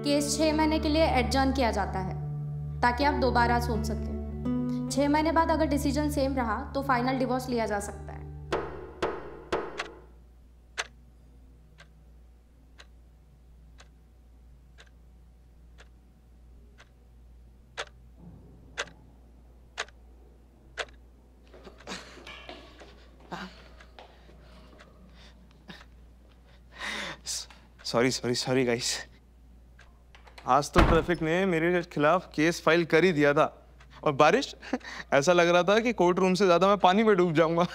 Case 6 महीने के लिए एडजर्न किया जाता है ताकि आप दोबारा सोच सकें। 6 महीने बाद अगर डिसीजन सेम रहा तो फाइनल डिवोर्स लिया जा सकता है। Sorry guys. आज तो ट्रैफिक ने मेरे खिलाफ केस फाइल कर ही दिया था, और बारिश ऐसा लग रहा था कि कोर्ट रूम से ज्यादा मैं पानी में डूब जाऊंगा।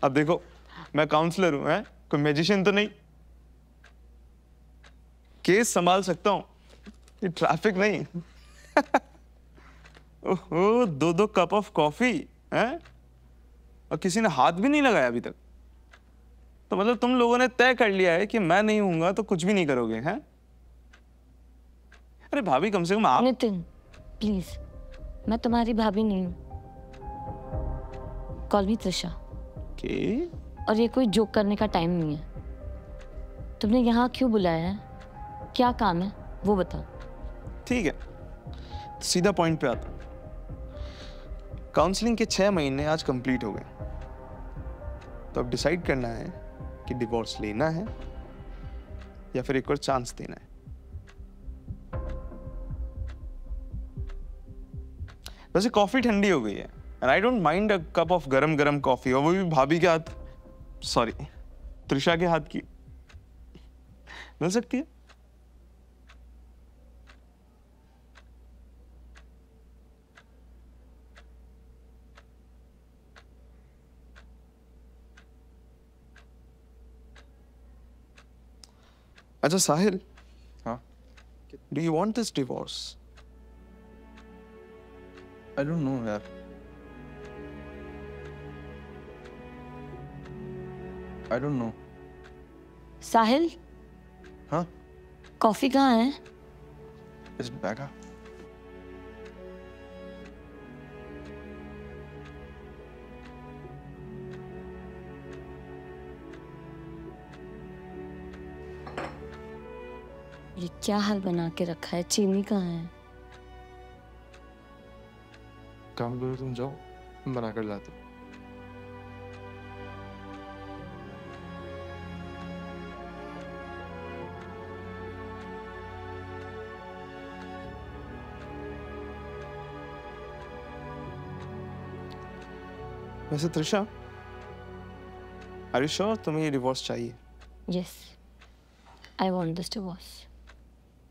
अब देखो, मैं काउंसलर हूं, है कोई मैजिशियन तो नहीं। केस संभाल सकता हूं, ये ट्रैफिक नहीं। ओहो, 2-2 कप ऑफ कॉफी है और किसी ने हाथ भी नहीं लगाया अभी तक। तो मतलब तुम लोगों ने तय कर लिया है कि मैं नहीं हूंगा तो कुछ भी नहीं करोगे, हैं? अरे भाभी, कम से कम आप। नितिन प्लीज, मैं तुम्हारी भाभी नहीं हूँ। कॉल मी त्रिशा। के? और ये कोई जोक करने का टाइम नहीं है। तुमने यहाँ क्यों बुलाया है, क्या काम है वो बताओ। ठीक है, सीधा पॉइंट पे आता। काउंसलिंग के 6 महीने आज कंप्लीट हो गए, तो अब डिसाइड करना है कि डिवोर्स लेना है या फिर एक और चांस देना है। वैसे कॉफी ठंडी हो गई है, and I don't mind a cup of गरम गरम कॉफी, और वो भी भाभी के हाथ, सॉरी त्रिशा के हाथ की। मिल सकती है? अच्छा साहिल, हाँ? Do you want this divorce? I don't know यार। I don't know। साहिल, हाँ? कॉफी कहाँ है? इस बैग। ये क्या हाल बना के रखा है, चीनी कहाँ है? काम करो तुम, जाओ मैं बना कर लाता हूँ। वैसे त्रिशा, आर यू श्योर तुम्हें ये डिवोर्स चाहिए? Yes, I want this divorce.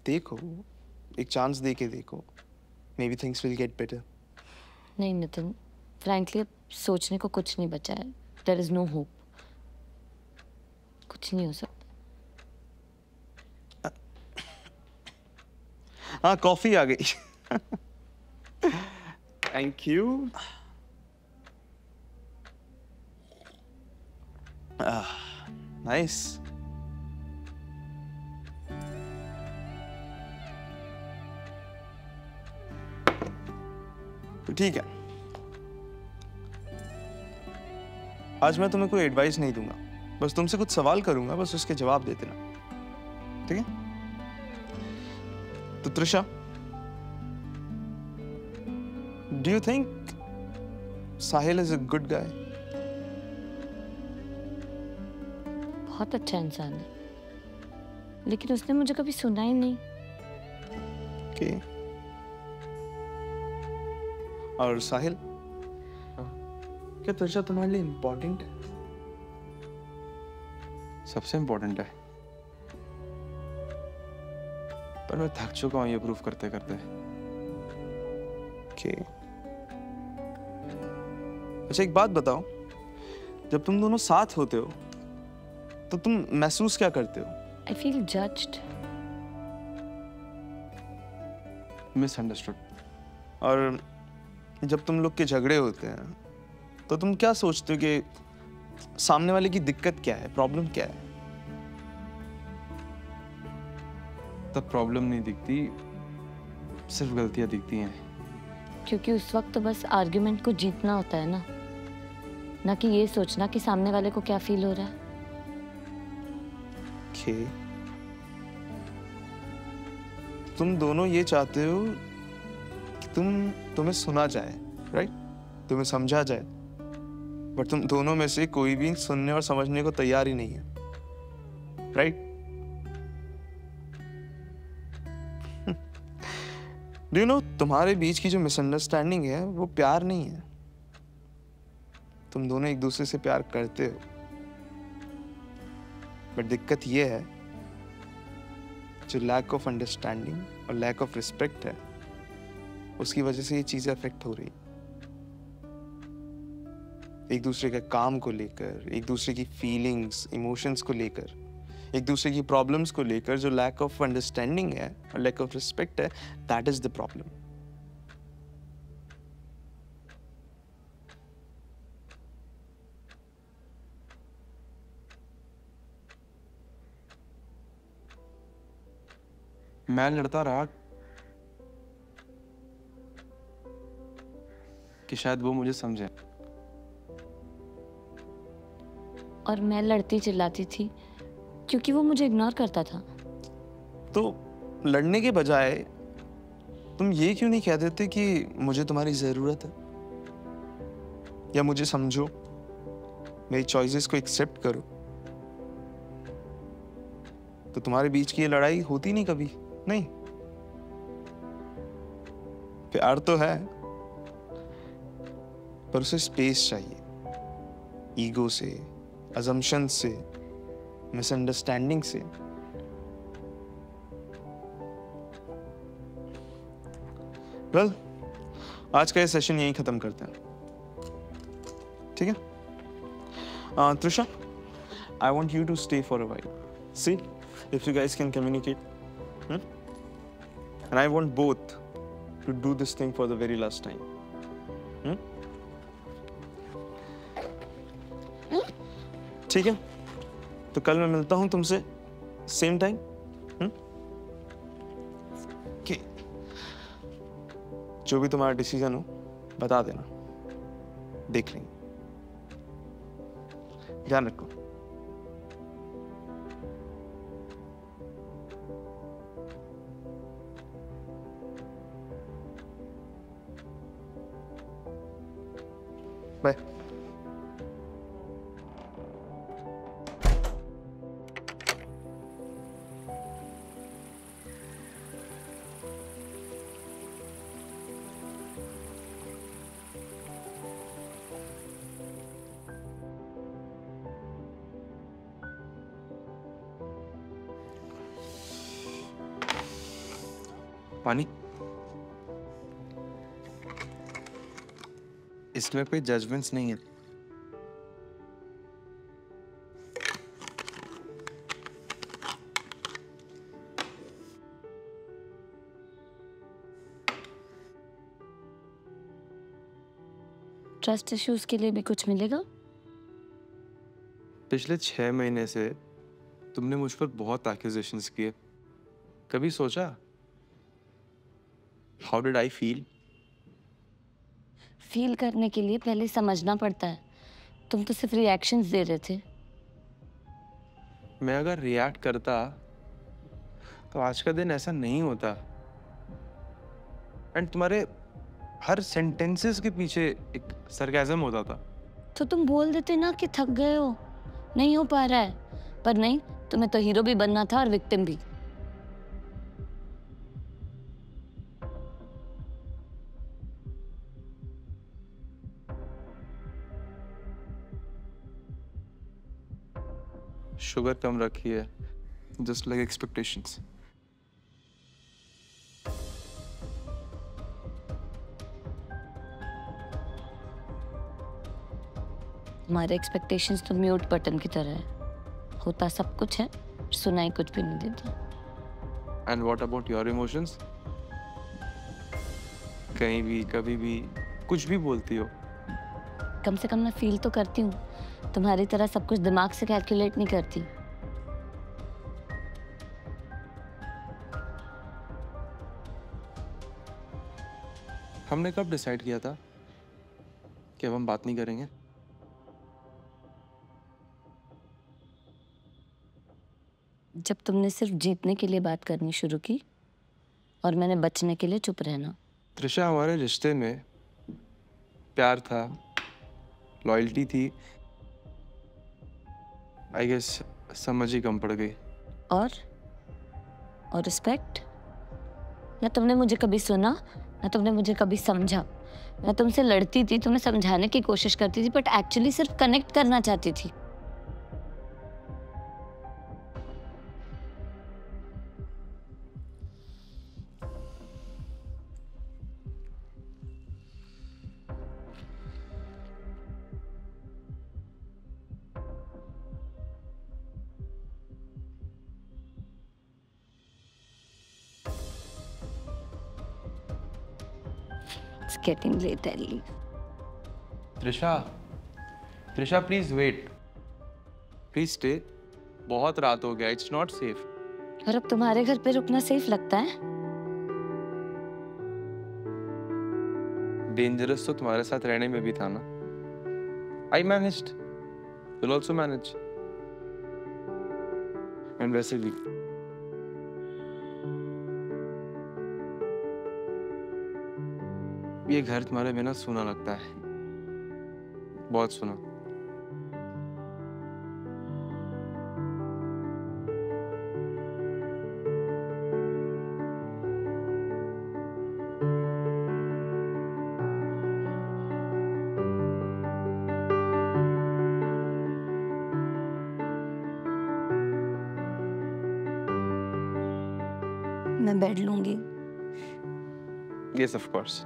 देखो, एक चांस दे के देखो, may be things will get better. नहीं नितिन, फ्रैंकली अब सोचने को कुछ नहीं बचा है। There is no hope. कुछ नहीं हो सकता। हाँ, कॉफी आ गई। Thank you. नाइस। तो ठीक है, आज मैं तुम्हें कोई एडवाइस नहीं दूंगा, बस तुमसे कुछ सवाल करूंगा, बस उसके जवाब दे देना, ठीक है? तो Trisha, do you think Sahil is a good guy? बहुत अच्छा इंसान है, लेकिन उसने मुझे कभी सुना ही नहीं। ओके। और साहिल, क्या त्रिशा तुम्हारे लिए इम्पोर्टेंट है? सबसे इम्पोर्टेंट है, पर मैं थक चुका हूँ ये प्रूफ करते करते। ओके। अच्छा एक बात बताओ, जब तुम दोनों साथ होते हो तो तुम महसूस क्या करते हो? I feel judged. मिसअंडरस्टूड। और जब तुम लोग के झगड़े होते हैं तो तुम क्या सोचते हो कि सामने वाले की दिक्कत क्या है, प्रॉब्लम क्या है? तब प्रॉब्लम नहीं दिखती, सिर्फ गलतियां दिखती हैं। क्योंकि उस वक्त तो बस आर्गुमेंट को जीतना होता है ना, ना कि ये सोचना कि सामने वाले को क्या फील हो रहा है। Okay. तुम दोनों ये चाहते हो कि तुम्हें सुना जाए, राइट? तुम्हें समझा जाए, बट तुम दोनों में से कोई भी सुनने और समझने को तैयार ही नहीं है, राइट? डू यू नो, तुम्हारे बीच की जो मिसअंडरस्टैंडिंग है वो प्यार नहीं है। तुम दोनों एक दूसरे से प्यार करते हो, बट दिक्कत ये है, जो लैक ऑफ अंडरस्टैंडिंग और लैक ऑफ रिस्पेक्ट है, उसकी वजह से ये चीजें अफेक्ट हो रही। एक दूसरे के काम को लेकर, एक दूसरे की फीलिंग्स, इमोशंस को लेकर, एक दूसरे की प्रॉब्लम्स को लेकर जो लैक ऑफ अंडरस्टैंडिंग है और लैक ऑफ रिस्पेक्ट है, दैट इज द प्रॉब्लम। मैं लड़ता रहा कि शायद वो मुझे समझे, और मैं लड़ती चिल्लाती थी क्योंकि वो मुझे इग्नोर करता था। तो लड़ने के बजाय तुम ये क्यों नहीं कह देते कि मुझे तुम्हारी जरूरत है, या मुझे समझो, मेरी चॉइसेस को एक्सेप्ट करो, तो तुम्हारे बीच की ये लड़ाई होती नहीं कभी। नहीं, प्यार तो है, पर उसे स्पेस चाहिए। ईगो से, अजम्पशन से, मिसअंडरस्टैंडिंग से। वेल, आज का ये सेशन यहीं खत्म करते हैं, ठीक है? Trisha, I want you to stay for a while. See if you guys can communicate. And I want both to do this thing for the very last time. ठीक है? तो कल मैं मिलता हूं तुमसे सेम टाइम। Okay. जो भी तुम्हारा डिसीजन हो बता देना, देख लेंगे। ध्यान रखो। बाय। पानी। इसमें कोई जजमेंट्स नहीं है। ट्रस्ट इश्यूज के लिए भी कुछ मिलेगा? पिछले 6 महीने से तुमने मुझ पर बहुत एक्यूजेशंस किए। कभी सोचा how did I feel? Feel करने के लिए पहले समझना पड़ता है। तुम तो सिर्फ रिएक्शंस दे रहे थे। मैं अगर रिएक्ट करता तो आज का दिन ऐसा नहीं होता। एंड तुम्हारे हर सेंटेंसेस के पीछे एक सरकाज़म होता था। तो तुम बोल देते ना कि थक गए हो, नहीं हो पा रहा है। पर नहीं, तुम्हें तो हीरो भी बनना था और विक्टिम भी। शुगर कम रखी है, जस्ट लाइक एक्सपेक्टेशंस। हमारे एक्सपेक्टेशंस तो म्यूट बटन की तरह है, होता सब कुछ है, सुनाई कुछ भी नहीं देता। And what about your emotions? कहीं भी कभी भी कुछ भी बोलती हो। कम से कम मैं फील तो करती हूँ, तुम्हारी तरह सब कुछ दिमाग से कैलकुलेट नहीं करती। हमने कब डिसाइड किया था कि अब हम बात नहीं करेंगे? जब तुमने सिर्फ जीतने के लिए बात करनी शुरू की और मैंने बचने के लिए चुप रहना। त्रिशा, हमारे रिश्ते में प्यार था, लॉयल्टी थी, आई गेस समझ ही कम पड़ गई। और रिस्पेक्ट? ना तुमने मुझे कभी सुना, ना तुमने मुझे कभी समझा। मैं तुमसे लड़ती थी, तुम्हें समझाने की कोशिश करती थी, बट एक्चुअली सिर्फ कनेक्ट करना चाहती थी। It's getting late, I'll leave. Trisha, Trisha please wait, please stay. बहुत रात हो गया, इट्स नॉट सेफ। और अब तुम्हारे घर पे रुकना सेफ लगता है? डेंजरस तो तुम्हारे साथ रहने में भी था ना। आई managed, will also manage. And वैसे भी ये घर तुम्हारे बिना सूना लगता है, बहुत सुना। मैं बैठ लूंगी। Yes, of course.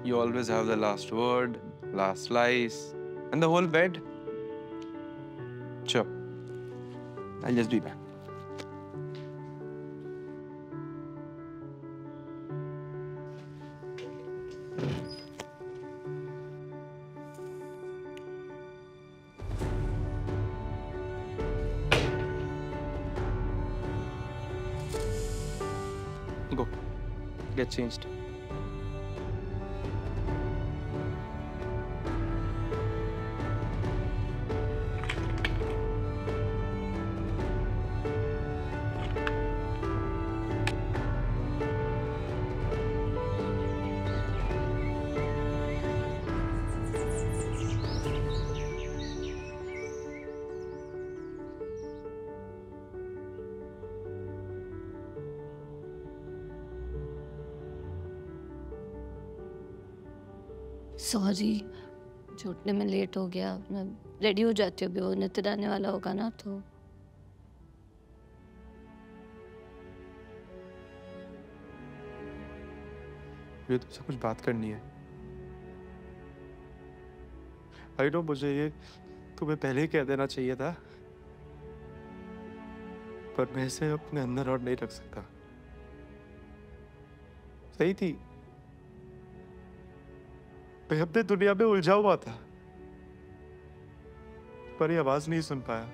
You always have the last word, last slice, and the whole bed. Sure. I'll just be back. Go. Get changed. Sorry, छूटने में लेट हो गया। मैं रेडी हो जाती हूँ, वो नितिन आने वाला होगा ना तो। ये तुमसे कुछ बात करनी है। आई नो मुझे ये तुम्हें पहले ही कह देना चाहिए था, पर मैं इसे अपने अंदर और नहीं रख सकता। सही थी, मैं अपने दुनिया में उलझा हुआ था, पर ये आवाज नहीं सुन पाया।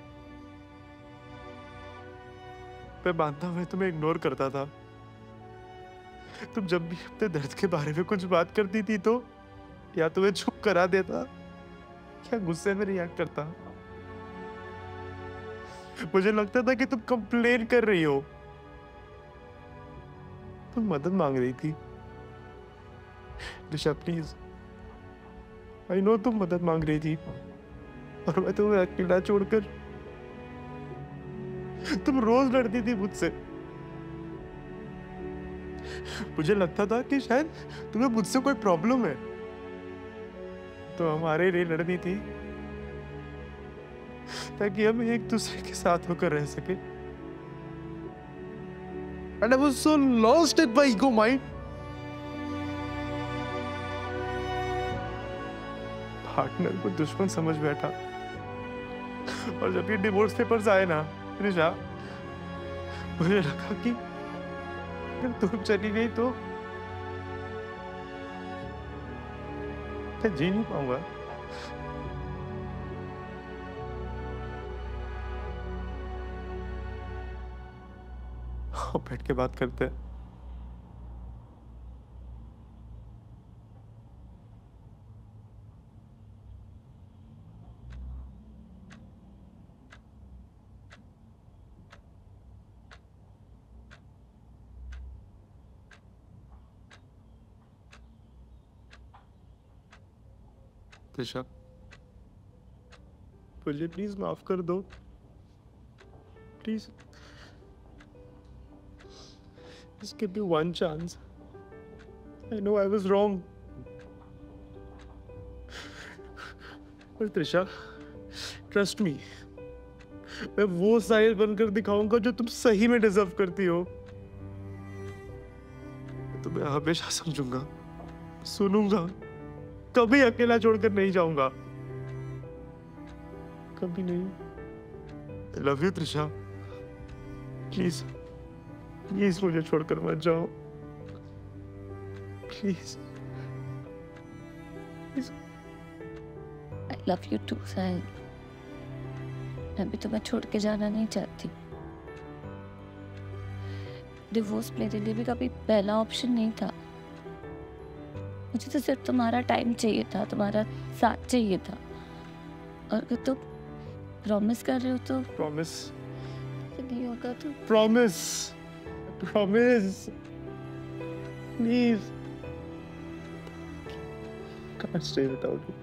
मैं मानता हूं मैं तुम्हें इग्नोर करता था। तुम जब भी अपने दर्द के बारे में कुछ बात करती थी तो या तुम्हें चुप करा देता या गुस्से में रिएक्ट करता। मुझे लगता था कि तुम कंप्लेन कर रही हो, तुम मदद मांग रही थी। दिशा प्लीज, आई नो तुम मदद मांग रही थी और मैं तुम्हें अकेला छोड़कर, तुम रोज लड़ती थी मुझसे। मुझे लगता था कि शायद तुम्हें मुझसे कोई प्रॉब्लम है, तो हमारे लिए लड़नी थी ताकि हम एक दूसरे के साथ होकर रह सके। And I was so lost in my ego mind. Partner को दुश्मन समझ बैठा, और जब ये डिवोर्स पेपर्स आए ना रिशा, मुझे लगा कि अगर तुम चली गई तो मैं जी नहीं पाऊंगा। बैठ के बात करते हैं। त्रिशा, मुझे प्लीज माफ कर दो, please. Just give me one chance. I know I was wrong. But Trisha, trust me. मैं वो साहिल बनकर दिखाऊंगा जो तुम सही में डिजर्व करती हो। तुम्हें हमेशा समझूंगा, सुनूंगा, कभी अकेला छोड़कर नहीं जाऊंगा, कभी नहीं। I love you, Trisha. Please please मुझे छोड़कर मत जाओ, please please. I love you too, साहिल। मैं भी तुम्हें छोड़ के जाना नहीं चाहती। डिवोर्स मेरे लिए भी कभी पहला ऑप्शन नहीं था। मुझे तो सिर्फ तुम्हारा टाइम चाहिए था, तुम्हारा साथ चाहिए था। और अगर तुम प्रॉमिस कर रहे हो तो प्रॉमिस नहीं होगा तो promise promise please. Can't stay without you.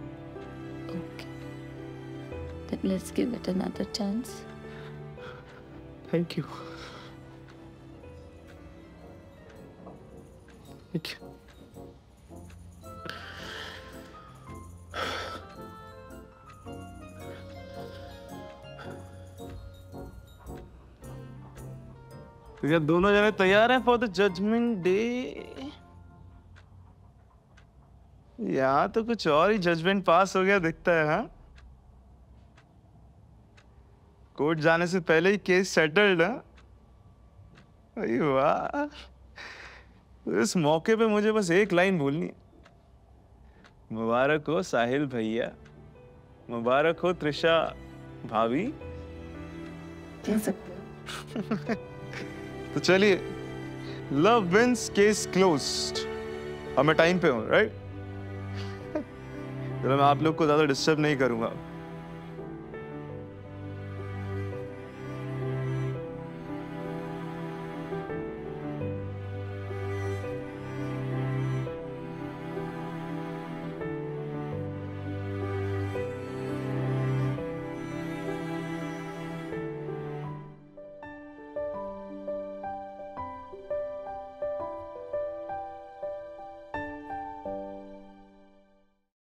okay, then let's give it another chance. Thank you. Thank you. तो क्या दोनों जने तैयार हैं फॉर द जजमेंट डे? यहाँ तो कुछ और ही जजमेंट पास हो गया दिखता है। हाँ, कोर्ट जाने से पहले ही केस सेटल्ड है। अरे वाह, इस मौके पे मुझे बस एक लाइन बोलनी है। मुबारक हो साहिल भैया, मुबारक हो त्रिशा भाभी। कह सकते हो। तो चलिए, लव विंस, केस क्लोज्ड। अब मैं टाइम पे हूँ, राइट? चलो मैं आप लोग को ज्यादा डिस्टर्ब नहीं करूंगा।